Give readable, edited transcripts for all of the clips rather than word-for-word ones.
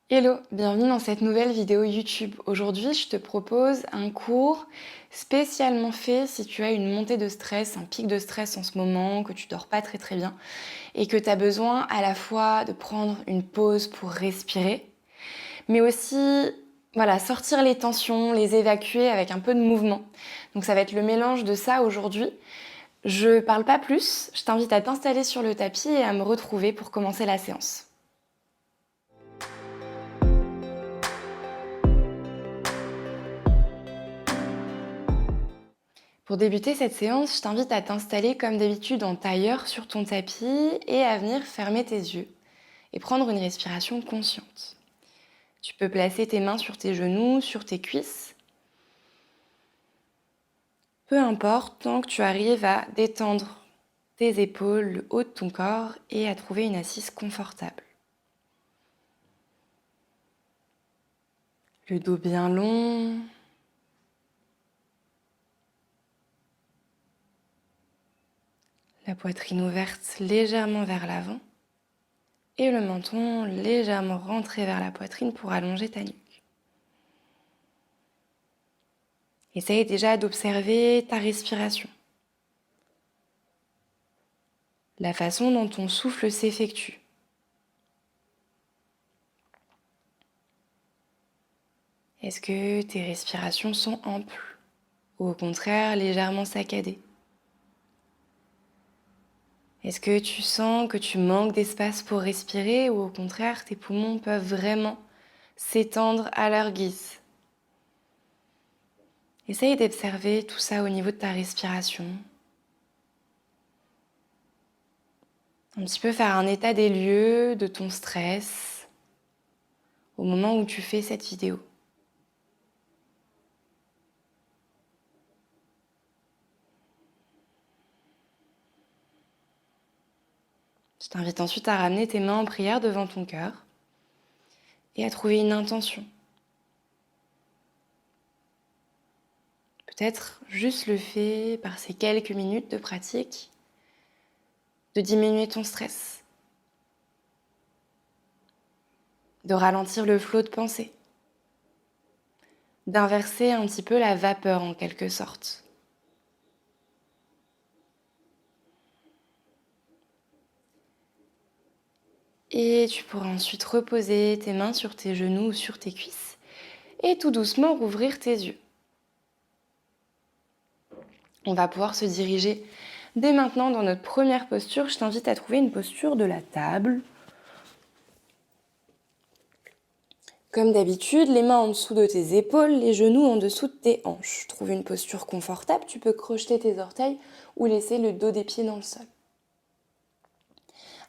Hello, bienvenue dans cette nouvelle vidéo YouTube. Aujourd'hui, je te propose un cours spécialement fait si tu as une montée de stress, un pic de stress en ce moment, que tu dors pas très bien et que tu as besoin à la fois de prendre une pause pour respirer, mais aussi voilà, sortir les tensions, les évacuer avec un peu de mouvement. Donc ça va être le mélange de ça aujourd'hui. Je parle pas plus, je t'invite à t'installer sur le tapis et à me retrouver pour commencer la séance. Pour débuter cette séance, je t'invite à t'installer comme d'habitude en tailleur sur ton tapis et à venir fermer tes yeux et prendre une respiration consciente. Tu peux placer tes mains sur tes genoux, sur tes cuisses. Peu importe, tant que tu arrives à détendre tes épaules, le haut de ton corps et à trouver une assise confortable. Le dos bien long. La poitrine ouverte légèrement vers l'avant. Et le menton légèrement rentré vers la poitrine pour allonger ta nuque. Essaye déjà d'observer ta respiration. La façon dont ton souffle s'effectue. Est-ce que tes respirations sont amples ou au contraire légèrement saccadées? Est-ce que tu sens que tu manques d'espace pour respirer ou au contraire tes poumons peuvent vraiment s'étendre à leur guise? Essaye d'observer tout ça au niveau de ta respiration. Un petit peu faire un état des lieux de ton stress au moment où tu fais cette vidéo. Je t'invite ensuite à ramener tes mains en prière devant ton cœur et à trouver une intention. Peut-être juste le fait, par ces quelques minutes de pratique, de diminuer ton stress, de ralentir le flot de pensée, d'inverser un petit peu la vapeur en quelque sorte. Et tu pourras ensuite reposer tes mains sur tes genoux ou sur tes cuisses et tout doucement rouvrir tes yeux. On va pouvoir se diriger dès maintenant dans notre première posture. Je t'invite à trouver une posture de la table. Comme d'habitude, les mains en dessous de tes épaules, les genoux en dessous de tes hanches. Trouve une posture confortable, tu peux crocheter tes orteils ou laisser le dos des pieds dans le sol.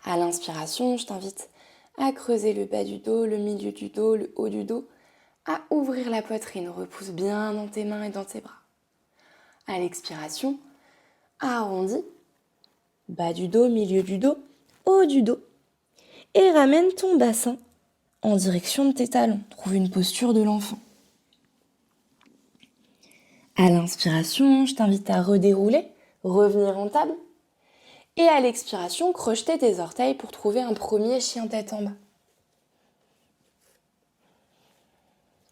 À l'inspiration, je t'invite à creuser le bas du dos, le milieu du dos, le haut du dos, à ouvrir la poitrine, repousse bien dans tes mains et dans tes bras. À l'expiration, arrondis, bas du dos, milieu du dos, haut du dos, et ramène ton bassin en direction de tes talons. Trouve une posture de l'enfant. À l'inspiration, je t'invite à redérouler, revenir en table. Et à l'expiration, crocheter tes orteils pour trouver un premier chien tête en bas.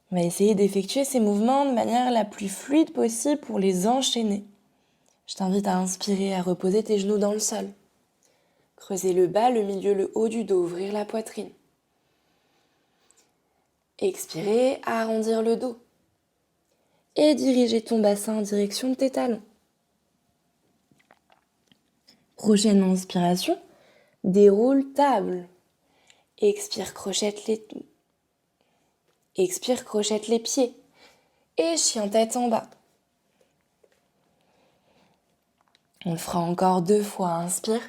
On va essayer d'effectuer ces mouvements de manière la plus fluide possible pour les enchaîner. Je t'invite à inspirer, à reposer tes genoux dans le sol. Creuser le bas, le milieu, le haut du dos, ouvrir la poitrine. Expirer, arrondir le dos. Et diriger ton bassin en direction de tes talons. Prochaine inspiration, déroule table. Expire, crochette les pieds. Et chien tête en bas. On le fera encore 2 fois. Inspire,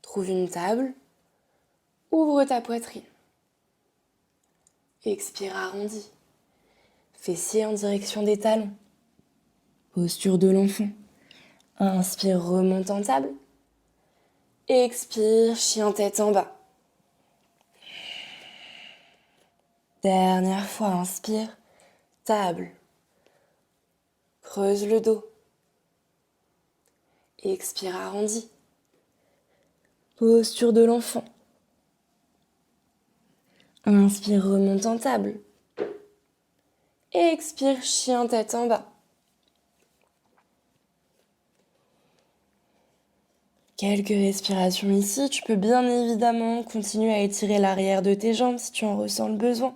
trouve une table, ouvre ta poitrine. Expire, arrondi. Fessiers en direction des talons. Posture de l'enfant. Inspire, remonte en table. Expire, chien tête en bas. Dernière fois, inspire, table. Creuse le dos. Expire, arrondi. Posture de l'enfant. Inspire, remonte en table. Expire, chien tête en bas. Quelques respirations ici. Tu peux bien évidemment continuer à étirer l'arrière de tes jambes si tu en ressens le besoin.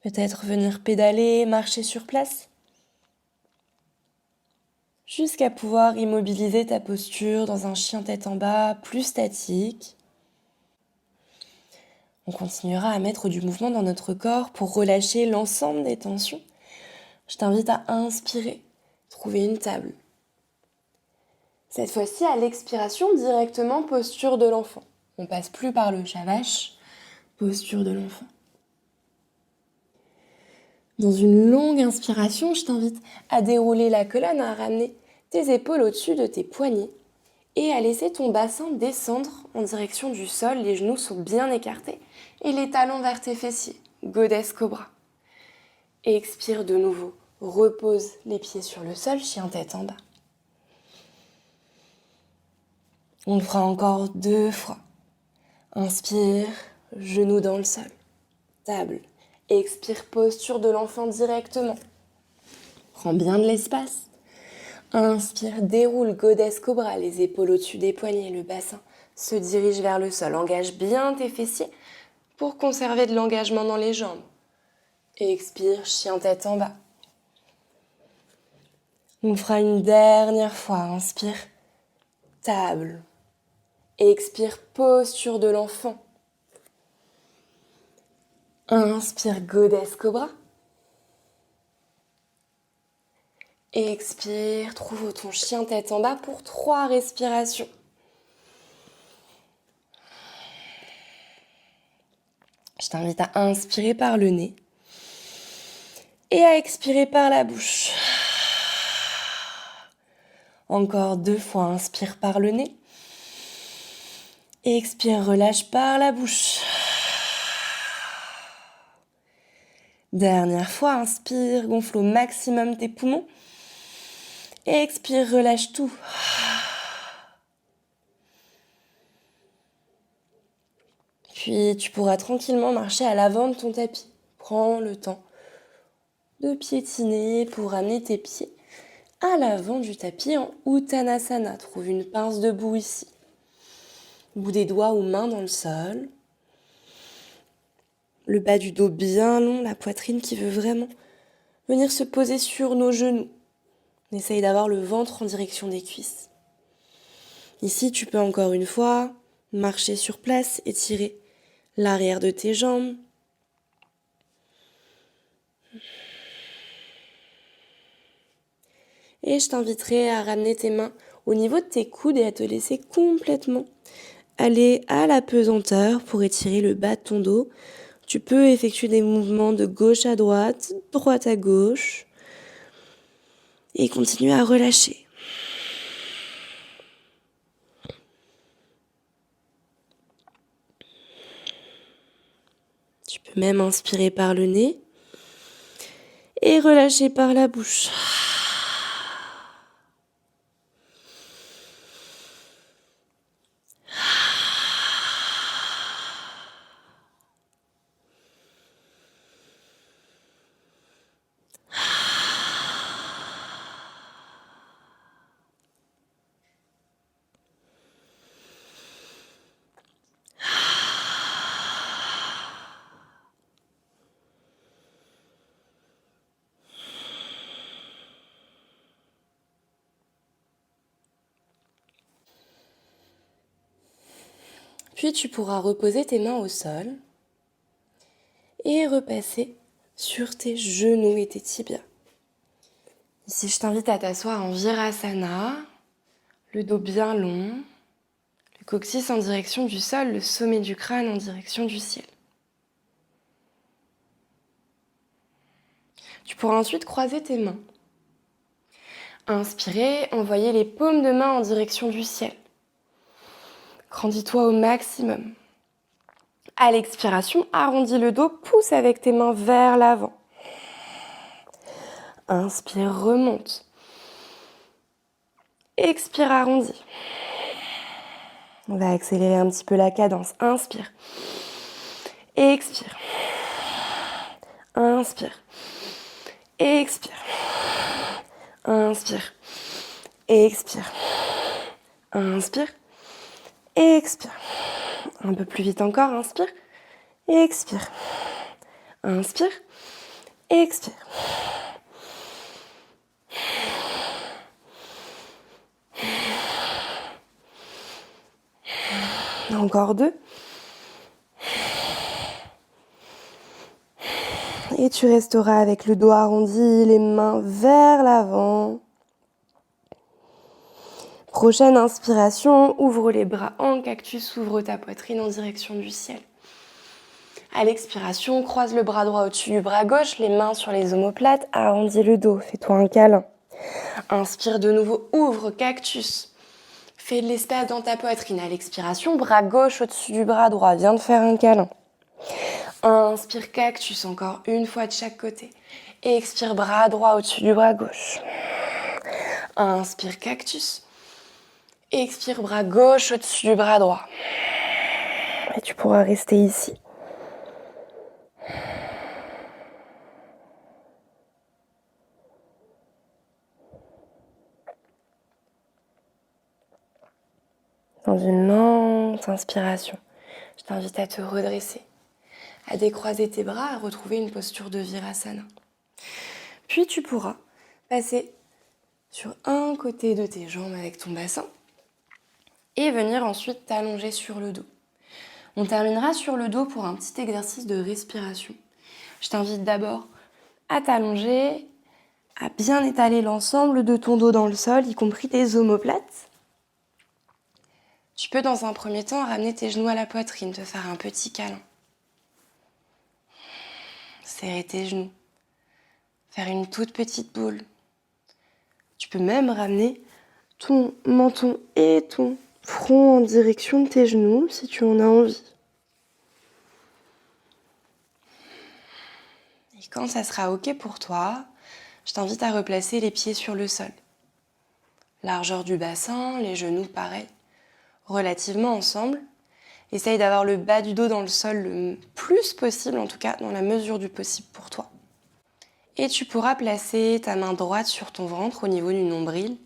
Peut-être venir pédaler, marcher sur place. Jusqu'à pouvoir immobiliser ta posture dans un chien tête en bas plus statique. On continuera à mettre du mouvement dans notre corps pour relâcher l'ensemble des tensions. Je t'invite à inspirer, trouver une table. Cette fois-ci, à l'expiration, directement posture de l'enfant. On passe plus par le shavash, posture de l'enfant. Dans une longue inspiration, je t'invite à dérouler la colonne, à ramener tes épaules au-dessus de tes poignets et à laisser ton bassin descendre en direction du sol. Les genoux sont bien écartés et les talons vers tes fessiers. Goddess Cobra. Expire de nouveau. Repose les pieds sur le sol, chien tête en bas. On le fera encore 2 fois. Inspire, genoux dans le sol. Table. Expire, posture de l'enfant directement. Prends bien de l'espace. Inspire, déroule, Goddess Cobra, les épaules au-dessus des poignets, le bassin se dirige vers le sol. Engage bien tes fessiers pour conserver de l'engagement dans les jambes. Expire, chien tête en bas. On fera une dernière fois. Inspire, table. Expire, posture de l'enfant. Inspire, Goddess Cobra. Expire, trouve ton chien tête en bas pour 3 respirations. Je t'invite à inspirer par le nez et à expirer par la bouche. Encore 2 fois, inspire par le nez. Expire, relâche par la bouche. Dernière fois, inspire, gonfle au maximum tes poumons. Expire, relâche tout. Puis tu pourras tranquillement marcher à l'avant de ton tapis. Prends le temps de piétiner pour ramener tes pieds à l'avant du tapis en Uttanasana. Trouve une pince debout ici. Bout des doigts ou mains dans le sol. Le bas du dos bien long, la poitrine qui veut vraiment venir se poser sur nos genoux. On essaye d'avoir le ventre en direction des cuisses. Ici, tu peux encore une fois marcher sur place, étirer l'arrière de tes jambes. Et je t'inviterai à ramener tes mains au niveau de tes coudes et à te laisser complètement aller à la pesanteur pour étirer le bas de ton dos. Tu peux effectuer des mouvements de gauche à droite à gauche et continuer à relâcher. Tu peux même inspirer par le nez et relâcher par la bouche. Puis tu pourras reposer tes mains au sol et repasser sur tes genoux et tes tibias. Ici, je t'invite à t'asseoir en Virasana, le dos bien long, le coccyx en direction du sol, le sommet du crâne en direction du ciel. Tu pourras ensuite croiser tes mains. Inspirez, envoyez les paumes de main en direction du ciel. Grandis-toi au maximum. À l'expiration, arrondis le dos, pousse avec tes mains vers l'avant. Inspire, remonte. Expire, arrondis. On va accélérer un petit peu la cadence. Inspire. Expire. Inspire. Expire. Inspire. Expire. Inspire. Expire. Un peu plus vite encore, inspire. Expire. Inspire. Expire. Encore 2. Et tu resteras avec le dos arrondi, les mains vers l'avant. Prochaine inspiration, ouvre les bras en cactus, ouvre ta poitrine en direction du ciel. À l'expiration, croise le bras droit au-dessus du bras gauche, les mains sur les omoplates, arrondis le dos, fais-toi un câlin. Inspire de nouveau, ouvre cactus. Fais de l'espace dans ta poitrine. À l'expiration, bras gauche au-dessus du bras droit, viens de faire un câlin. Inspire cactus, encore une fois de chaque côté. Expire bras droit au-dessus du bras gauche. Inspire cactus. Expire bras gauche au-dessus du bras droit. Et tu pourras rester ici. Dans une lente inspiration, je t'invite à te redresser, à décroiser tes bras, à retrouver une posture de Virasana. Puis tu pourras passer sur un côté de tes jambes avec ton bassin et venir ensuite t'allonger sur le dos. On terminera sur le dos pour un petit exercice de respiration. Je t'invite d'abord à t'allonger, à bien étaler l'ensemble de ton dos dans le sol, y compris tes omoplates. Tu peux dans un premier temps ramener tes genoux à la poitrine, te faire un petit câlin. Serrer tes genoux. Faire une toute petite boule. Tu peux même ramener ton menton et ton front en direction de tes genoux si tu en as envie. Et quand ça sera OK pour toi, je t'invite à replacer les pieds sur le sol. Largeur du bassin, les genoux pareil, relativement ensemble. Essaye d'avoir le bas du dos dans le sol le plus possible, en tout cas dans la mesure du possible pour toi. Et tu pourras placer ta main droite sur ton ventre au niveau du nombril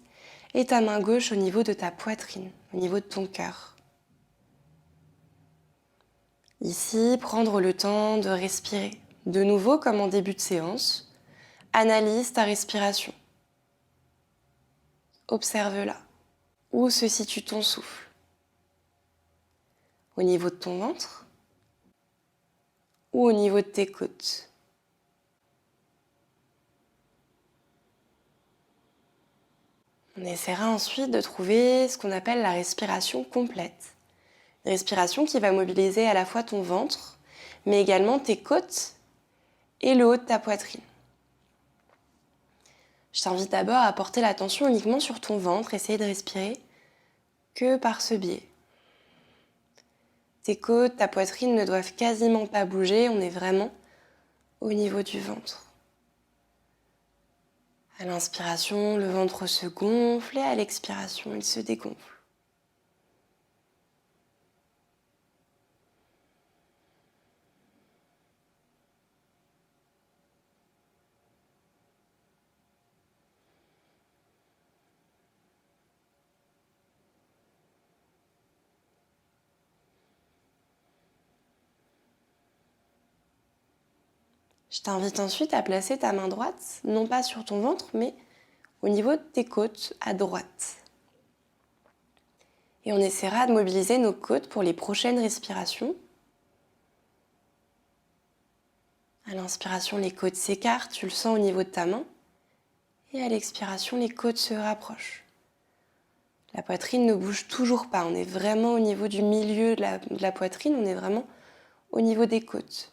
et ta main gauche au niveau de ta poitrine, au niveau de ton cœur. Ici, prendre le temps de respirer. De nouveau, comme en début de séance, analyse ta respiration. Observe-la. Où se situe ton souffle? Au niveau de ton ventre ou au niveau de tes côtes? On essaiera ensuite de trouver ce qu'on appelle la respiration complète. Une respiration qui va mobiliser à la fois ton ventre, mais également tes côtes et le haut de ta poitrine. Je t'invite d'abord à porter l'attention uniquement sur ton ventre, essayer de respirer que par ce biais. Tes côtes, ta poitrine ne doivent quasiment pas bouger, on est vraiment au niveau du ventre. À l'inspiration, le ventre se gonfle et à l'expiration, il se dégonfle. Je t'invite ensuite à placer ta main droite, non pas sur ton ventre, mais au niveau de tes côtes, à droite. Et on essaiera de mobiliser nos côtes pour les prochaines respirations. À l'inspiration, les côtes s'écartent, tu le sens au niveau de ta main. Et à l'expiration, les côtes se rapprochent. La poitrine ne bouge toujours pas, on est vraiment au niveau du milieu de la poitrine, on est vraiment au niveau des côtes.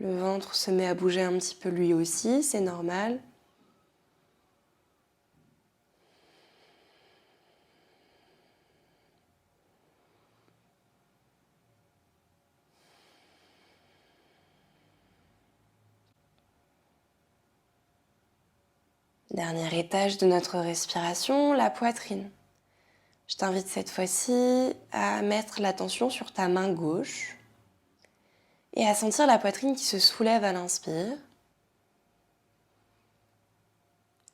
Le ventre se met à bouger un petit peu lui aussi, c'est normal. Dernier étage de notre respiration, la poitrine. Je t'invite cette fois-ci à mettre l'attention sur ta main gauche et à sentir la poitrine qui se soulève à l'inspire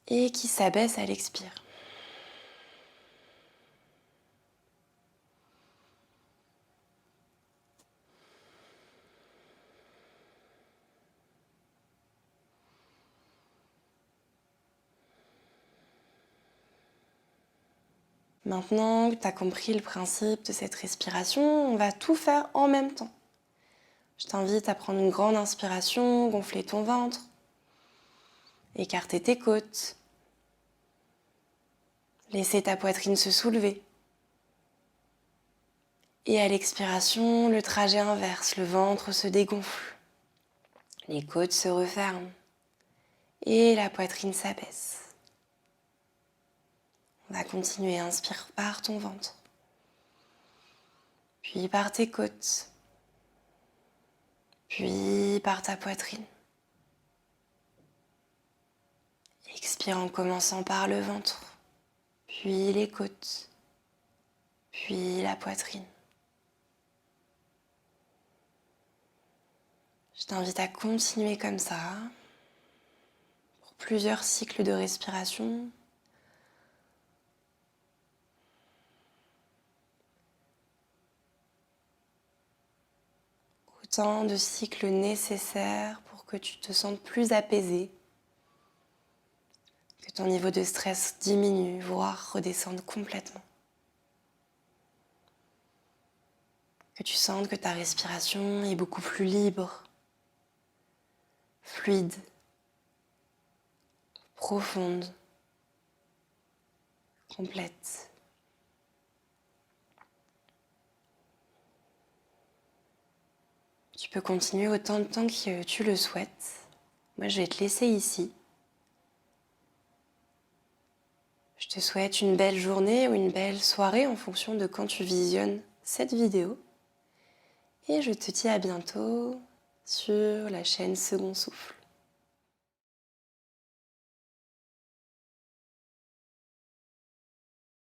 et qui s'abaisse à l'expire. Maintenant que tu as compris le principe de cette respiration, on va tout faire en même temps. Je t'invite à prendre une grande inspiration, gonfler ton ventre, écarter tes côtes, laisser ta poitrine se soulever. Et à l'expiration, le trajet inverse, le ventre se dégonfle, les côtes se referment et la poitrine s'abaisse. On va continuer, inspire par ton ventre, puis par tes côtes, puis par ta poitrine. Expire en commençant par le ventre, puis les côtes, puis la poitrine. Je t'invite à continuer comme ça pour plusieurs cycles de respiration. Autant de cycles nécessaires pour que tu te sentes plus apaisé, que ton niveau de stress diminue, voire redescende complètement. Que tu sentes que ta respiration est beaucoup plus libre, fluide, profonde, complète. Tu peux continuer autant de temps que tu le souhaites. Moi, je vais te laisser ici. Je te souhaite une belle journée ou une belle soirée en fonction de quand tu visionnes cette vidéo. Et je te dis à bientôt sur la chaîne Second Souffle.